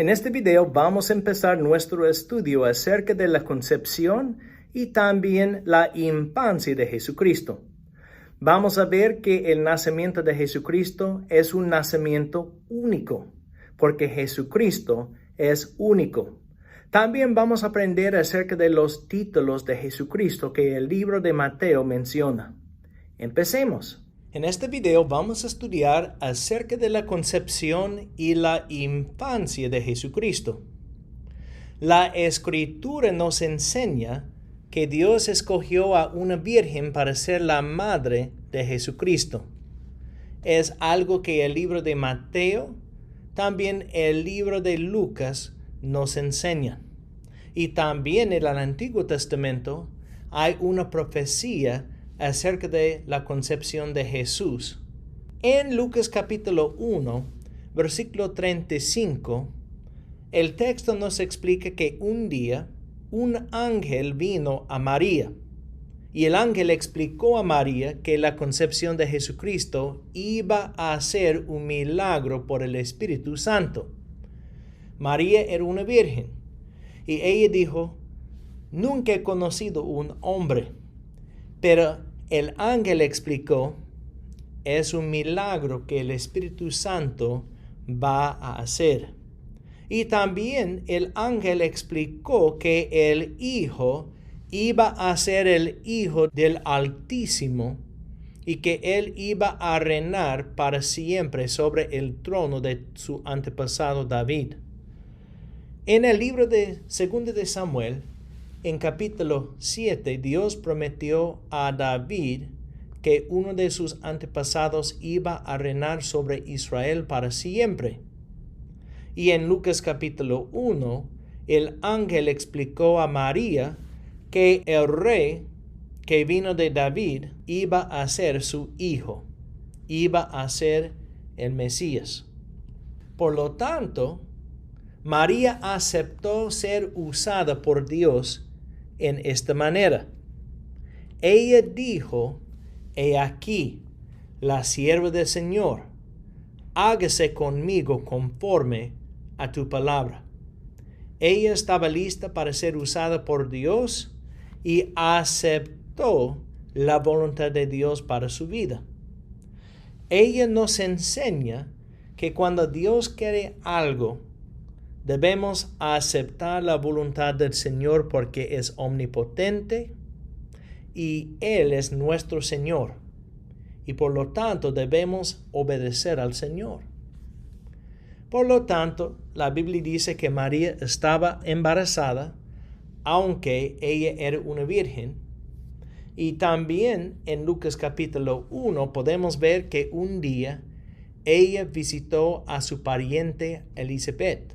En este video vamos a empezar nuestro estudio acerca de la concepción y también la infancia de Jesucristo. Vamos a ver que el nacimiento de Jesucristo es un nacimiento único, porque Jesucristo es único. También vamos a aprender acerca de los títulos de Jesucristo que el libro de Mateo menciona. Empecemos. En este video vamos a estudiar acerca de la concepción y la infancia de Jesucristo. La Escritura nos enseña que Dios escogió a una virgen para ser la madre de Jesucristo. Es algo que el libro de Mateo, también el libro de Lucas nos enseña. Y también en el Antiguo Testamento hay una profecía acerca de la concepción de Jesús. En Lucas capítulo 1, versículo 35, el texto nos explica que un día un ángel vino a María y el ángel explicó a María que la concepción de Jesucristo iba a ser un milagro por el Espíritu Santo. María era una virgen y ella dijo: "Nunca he conocido un hombre". Pero el ángel explicó: es un milagro que el Espíritu Santo va a hacer. Y también el ángel explicó que el Hijo iba a ser el Hijo del Altísimo y que Él iba a reinar para siempre sobre el trono de su antepasado David. En el libro de 2 de Samuel, en capítulo 7, Dios prometió a David que uno de sus antepasados iba a reinar sobre Israel para siempre. Y en Lucas capítulo 1, el ángel explicó a María que el rey que vino de David iba a ser su hijo, iba a ser el Mesías. Por lo tanto, María aceptó ser usada por Dios en esta manera. Ella dijo: "He aquí, la sierva del Señor, hágase conmigo conforme a tu palabra". Ella estaba lista para ser usada por Dios y aceptó la voluntad de Dios para su vida. Ella nos enseña que cuando Dios quiere algo, debemos aceptar la voluntad del Señor porque es omnipotente y Él es nuestro Señor. Y por lo tanto debemos obedecer al Señor. Por lo tanto, la Biblia dice que María estaba embarazada, aunque ella era una virgen. Y también en Lucas capítulo 1 podemos ver que un día ella visitó a su pariente Elizabeth.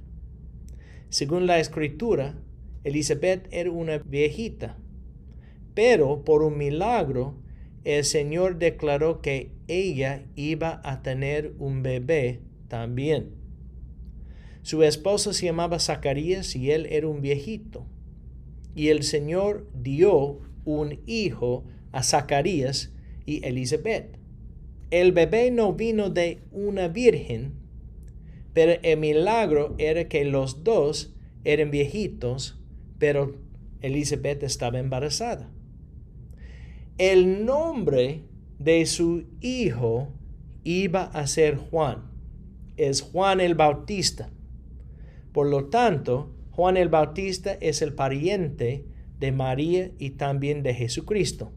Según la Escritura, Elizabeth era una viejita, pero por un milagro el Señor declaró que ella iba a tener un bebé también. Su esposo se llamaba Zacarías y él era un viejito. Y el Señor dio un hijo a Zacarías y Elizabeth. El bebé no vino de una virgen, pero el milagro era que los dos eran viejitos, pero Elizabeth estaba embarazada. El nombre de su hijo iba a ser Juan. Es Juan el Bautista. Por lo tanto, Juan el Bautista es el pariente de María y también de Jesucristo.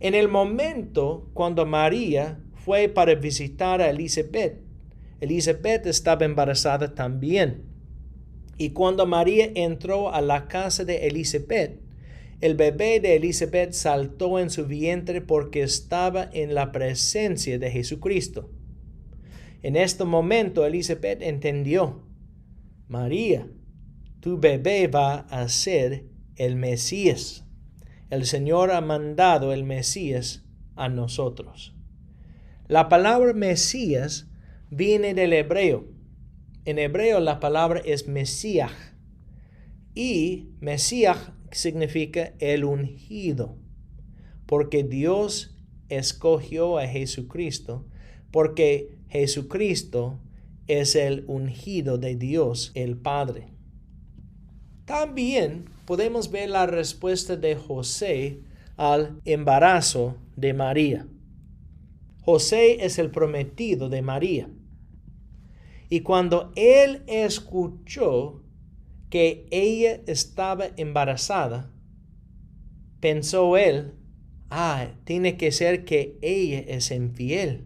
En el momento cuando María fue para visitar a Elizabeth, Elizabeth estaba embarazada también. Y cuando María entró a la casa de Elizabeth, el bebé de Elizabeth saltó en su vientre porque estaba en la presencia de Jesucristo. En este momento Elizabeth entendió: María, tu bebé va a ser el Mesías. El Señor ha mandado el Mesías a nosotros. La palabra Mesías viene del hebreo. En hebreo la palabra es Mesías. Y Mesías significa el ungido. Porque Dios escogió a Jesucristo. Porque Jesucristo es el ungido de Dios el Padre. También podemos ver la respuesta de José al embarazo de María. José es el prometido de María. Y cuando él escuchó que ella estaba embarazada, pensó él, tiene que ser que ella es infiel.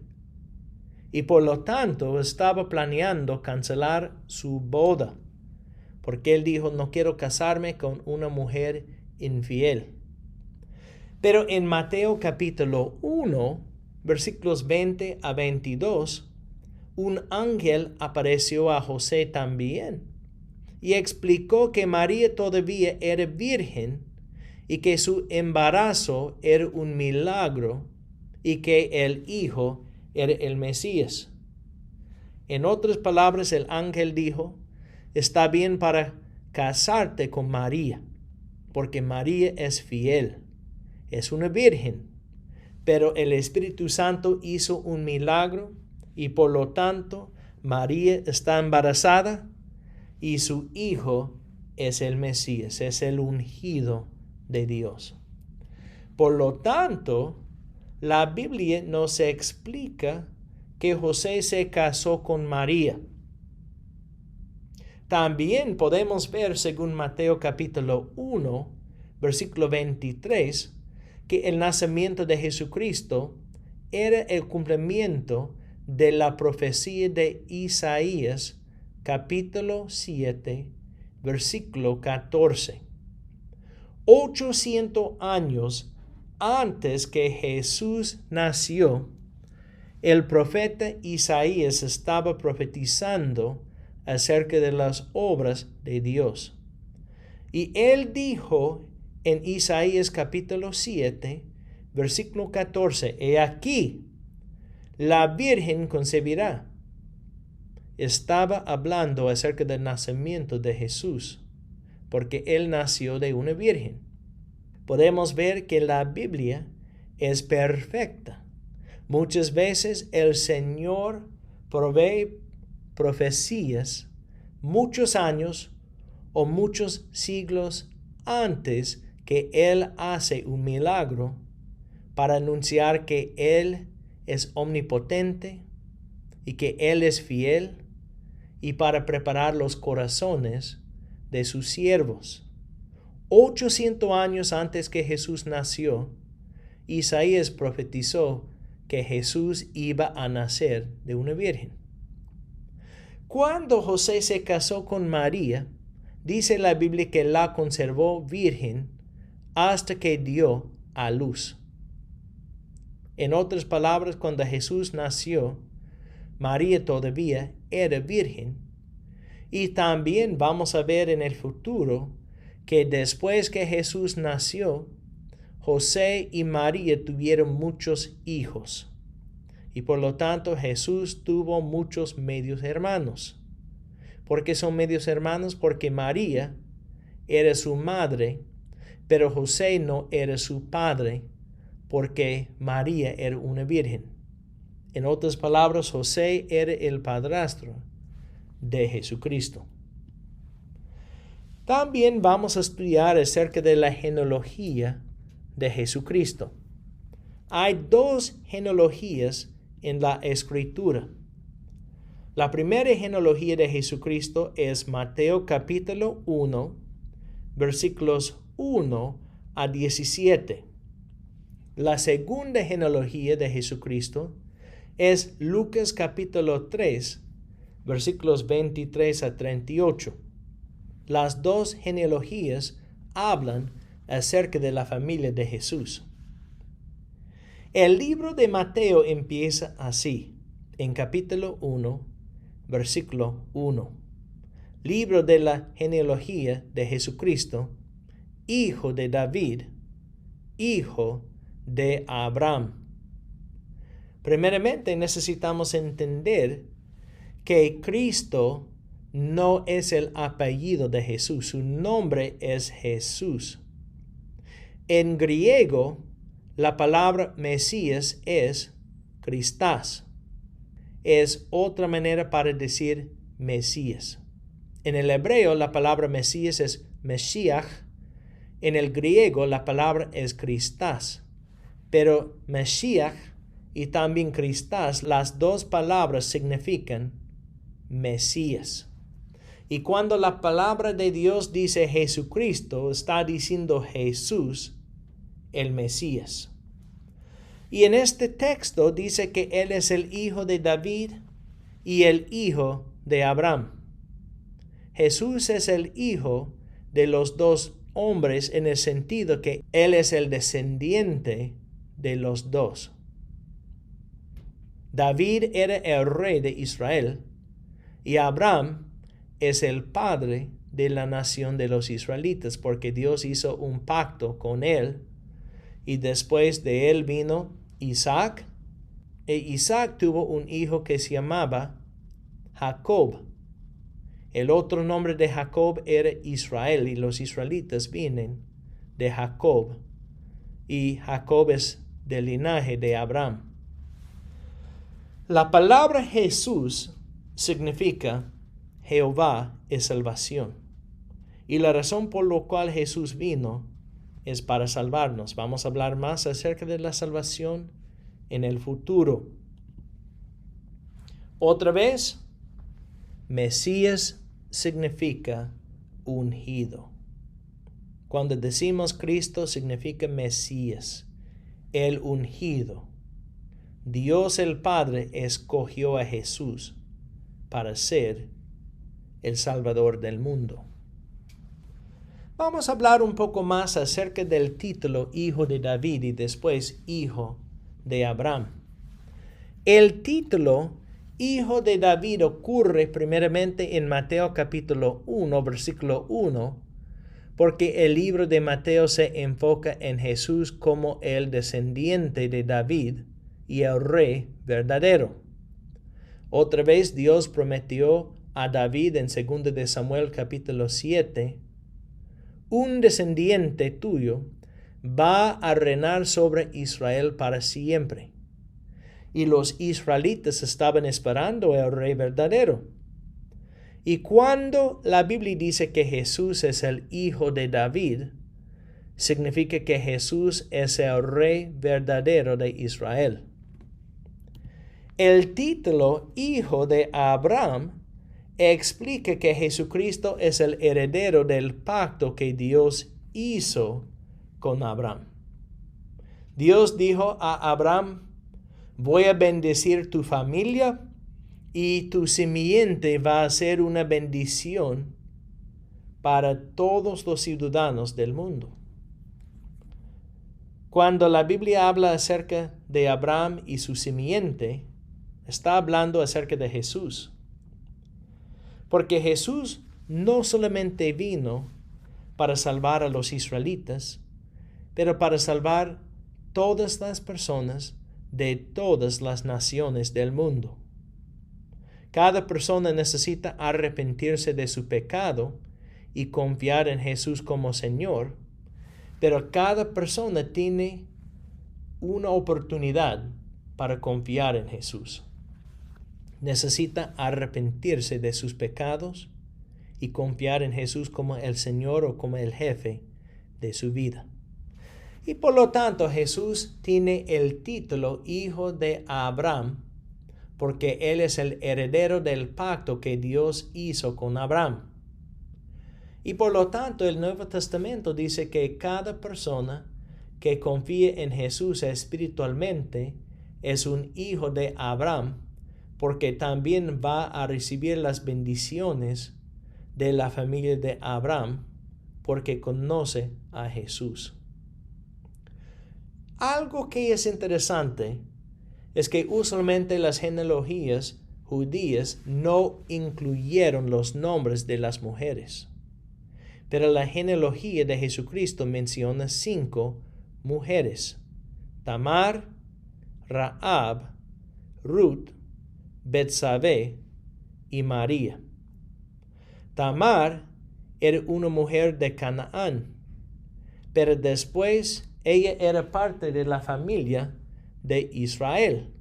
Y por lo tanto estaba planeando cancelar su boda, porque él dijo, no quiero casarme con una mujer infiel. Pero en Mateo capítulo 1, versículos 20 a 22, un ángel apareció a José también y explicó que María todavía era virgen y que su embarazo era un milagro y que el hijo era el Mesías. En otras palabras, el ángel dijo, está bien para casarte con María, porque María es fiel, es una virgen, pero el Espíritu Santo hizo un milagro y por lo tanto María está embarazada y su hijo es el Mesías, es el ungido de Dios. Por lo tanto, la Biblia nos explica que José se casó con María. También podemos ver, según Mateo capítulo 1, versículo 23, que el nacimiento de Jesucristo era el cumplimiento de la profecía de Isaías capítulo 7, versículo 14. 800 años antes que Jesús nació, el profeta Isaías estaba profetizando acerca de las obras de Dios. Y él dijo en Isaías capítulo 7, versículo 14, he aquí, la Virgen concebirá. Estaba hablando acerca del nacimiento de Jesús, porque él nació de una virgen. Podemos ver que la Biblia es perfecta. Muchas veces el Señor provee profecías muchos años o muchos siglos antes que Él hace un milagro para anunciar que Él es omnipotente y que Él es fiel y para preparar los corazones de sus siervos. 800 años antes que Jesús nació, Isaías profetizó que Jesús iba a nacer de una virgen. Cuando José se casó con María, dice la Biblia que la conservó virgen hasta que dio a luz. En otras palabras, cuando Jesús nació, María todavía era virgen. Y también vamos a ver en el futuro que después que Jesús nació, José y María tuvieron muchos hijos. Y por lo tanto Jesús tuvo muchos medios hermanos. ¿Por qué son medios hermanos? Porque María era su madre, pero José no era su padre, porque María era una virgen. En otras palabras, José era el padrastro de Jesucristo. También vamos a estudiar acerca de la genealogía de Jesucristo. Hay dos genealogías en la Escritura. La primera genealogía de Jesucristo es Mateo capítulo 1, versículos 1 a 17. La segunda genealogía de Jesucristo es Lucas capítulo 3, versículos 23 a 38. Las dos genealogías hablan acerca de la familia de Jesús. El libro de Mateo empieza así, en capítulo 1, versículo 1. Libro de la genealogía de Jesucristo, hijo de David, hijo de Abraham. Primeramente necesitamos entender que Cristo no es el apellido de Jesús, su nombre es Jesús. En griego, la palabra Mesías es Christos. es otra manera para decir Mesías. En el hebreo la palabra Mesías es Meshiach. En el griego la palabra es Christas. Pero Meshiach y también Christas, las dos palabras significan Mesías. Y cuando la palabra de Dios dice Jesucristo, está diciendo Jesús, el Mesías. Y en este texto dice que Él es el hijo de David y el hijo de Abraham. Jesús es el hijo de los dos hombres en el sentido que Él es el descendiente de los dos. David era el rey de Israel y Abraham es el padre de la nación de los israelitas, porque Dios hizo un pacto con él y después de él vino Isaac, e Isaac tuvo un hijo que se llamaba Jacob. El otro nombre de Jacob era Israel, y los israelitas vienen de Jacob, y Jacob es del linaje de Abraham. La palabra Jesús significa Jehová es salvación. Y la razón por la cual Jesús vino es para salvarnos. Vamos a hablar más acerca de la salvación en el futuro. Otra vez, Mesías significa ungido. Cuando decimos Cristo significa Mesías, el ungido. Dios el Padre escogió a Jesús para ser el Salvador del mundo. Vamos a hablar un poco más acerca del título Hijo de David y después Hijo de Abraham. El título Hijo de David ocurre primeramente en Mateo capítulo 1, versículo 1, porque el libro de Mateo se enfoca en Jesús como el descendiente de David y el rey verdadero. Otra vez Dios prometió a David en 2 de Samuel capítulo 7, un descendiente tuyo va a reinar sobre Israel para siempre. Y los israelitas estaban esperando al rey verdadero. Y cuando la Biblia dice que Jesús es el hijo de David, significa que Jesús es el rey verdadero de Israel. El título Hijo de Abraham explica que Jesucristo es el heredero del pacto que Dios hizo con Abraham. Dios dijo a Abraham, voy a bendecir tu familia y tu simiente va a ser una bendición para todos los ciudadanos del mundo. Cuando la Biblia habla acerca de Abraham y su simiente, está hablando acerca de Jesús. Porque Jesús no solamente vino para salvar a los israelitas, pero para salvar todas las personas de todas las naciones del mundo. Cada persona necesita arrepentirse de su pecado y confiar en Jesús como Señor, pero cada persona tiene una oportunidad para confiar en Jesús. Necesita arrepentirse de sus pecados y confiar en Jesús como el Señor o como el jefe de su vida. Y por lo tanto Jesús tiene el título Hijo de Abraham porque Él es el heredero del pacto que Dios hizo con Abraham. Y por lo tanto el Nuevo Testamento dice que cada persona que confíe en Jesús espiritualmente es un hijo de Abraham, porque también va a recibir las bendiciones de la familia de Abraham, porque conoce a Jesús. Algo que es interesante es que usualmente las genealogías judías no incluyeron los nombres de las mujeres, pero la genealogía de Jesucristo menciona 5 mujeres: Tamar, Rahab, Ruth, Betsabé y María. Tamar era una mujer de Canaán, pero después ella era parte de la familia de Israel.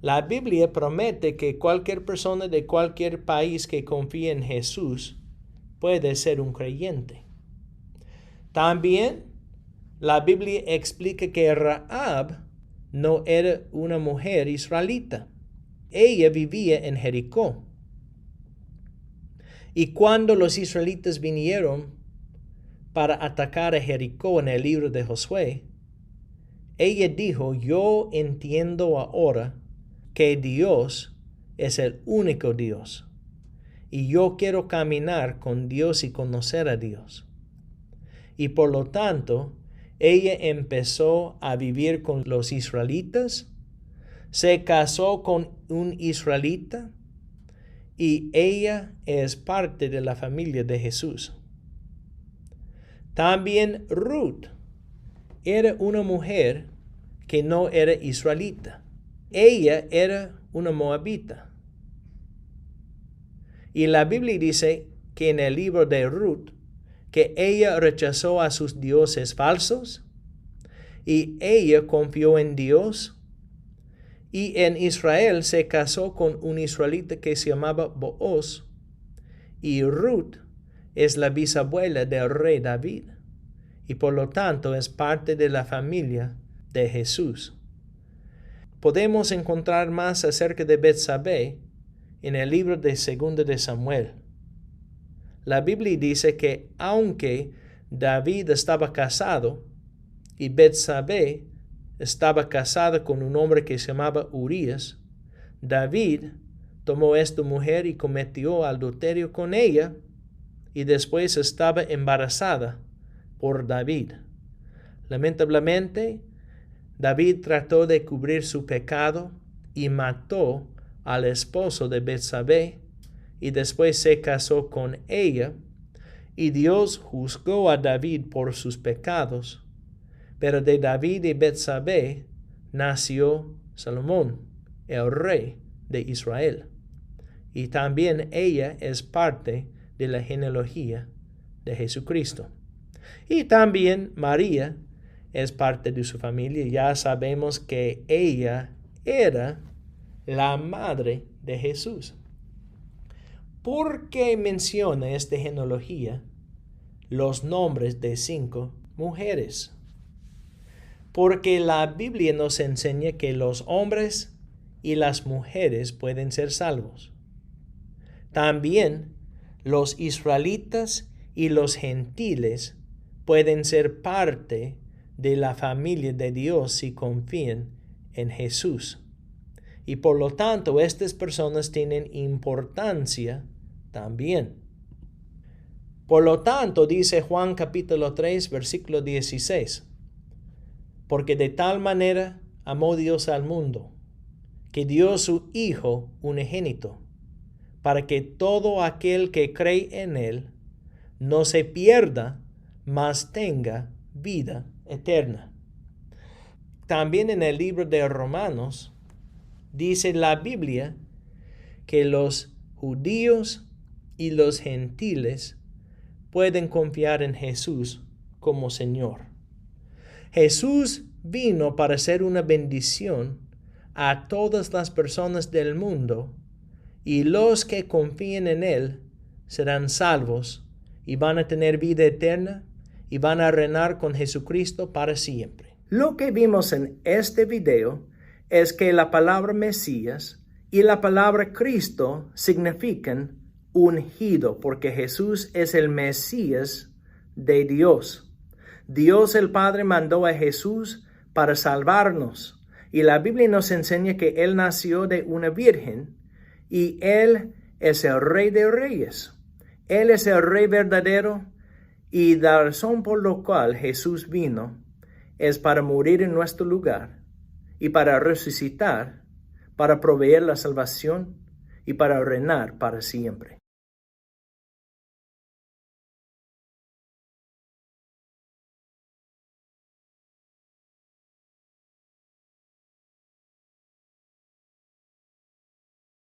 La Biblia promete que cualquier persona de cualquier país que confíe en Jesús puede ser un creyente. También la Biblia explica que Rahab no era una mujer israelita. Ella vivía en Jericó. Y cuando los israelitas vinieron para atacar a Jericó en el libro de Josué, ella dijo, yo entiendo ahora que Dios es el único Dios, y yo quiero caminar con Dios y conocer a Dios. Y por lo tanto, ella empezó a vivir con los israelitas, se casó con un israelita, y ella es parte de la familia de Jesús. También Ruth era una mujer que no era israelita. Ella era una moabita. Y la Biblia dice que en el libro de Ruth, que ella rechazó a sus dioses falsos y ella confió en Dios. Y en Israel se casó con un israelita que se llamaba Booz. Y Ruth es la bisabuela del rey David. Y por lo tanto es parte de la familia de Jesús. Podemos encontrar más acerca de Betsabé en el libro de 2 de Samuel. La Biblia dice que aunque David estaba casado y Betsabé estaba casada con un hombre que se llamaba Urías, David tomó esta mujer y cometió adulterio con ella y después estaba embarazada por David. Lamentablemente, David trató de cubrir su pecado y mató al esposo de Betsabé y después se casó con ella y Dios juzgó a David por sus pecados. Pero de David y Betsabé nació Salomón, el rey de Israel. Y también ella es parte de la genealogía de Jesucristo. Y también María es parte de su familia. Ya sabemos que ella era la madre de Jesús. ¿Por qué menciona esta genealogía los nombres de 5 mujeres? Porque la Biblia nos enseña que los hombres y las mujeres pueden ser salvos. También los israelitas y los gentiles pueden ser parte de la familia de Dios si confían en Jesús. Y por lo tanto, estas personas tienen importancia también. Por lo tanto, dice Juan capítulo 3, versículo 16. Porque de tal manera amó Dios al mundo, que dio su Hijo unigénito, para que todo aquel que cree en Él no se pierda, mas tenga vida eterna. También en el libro de Romanos dice la Biblia que los judíos y los gentiles pueden confiar en Jesús como Señor. Jesús vino para ser una bendición a todas las personas del mundo, y los que confíen en Él serán salvos y van a tener vida eterna y van a reinar con Jesucristo para siempre. Lo que vimos en este video es que la palabra Mesías y la palabra Cristo significan ungido, porque Jesús es el Mesías de Dios. Dios el Padre mandó a Jesús para salvarnos. Y la Biblia nos enseña que Él nació de una virgen y Él es el Rey de Reyes. Él es el Rey verdadero y la razón por la cual Jesús vino es para morir en nuestro lugar y para resucitar, para proveer la salvación y para reinar para siempre.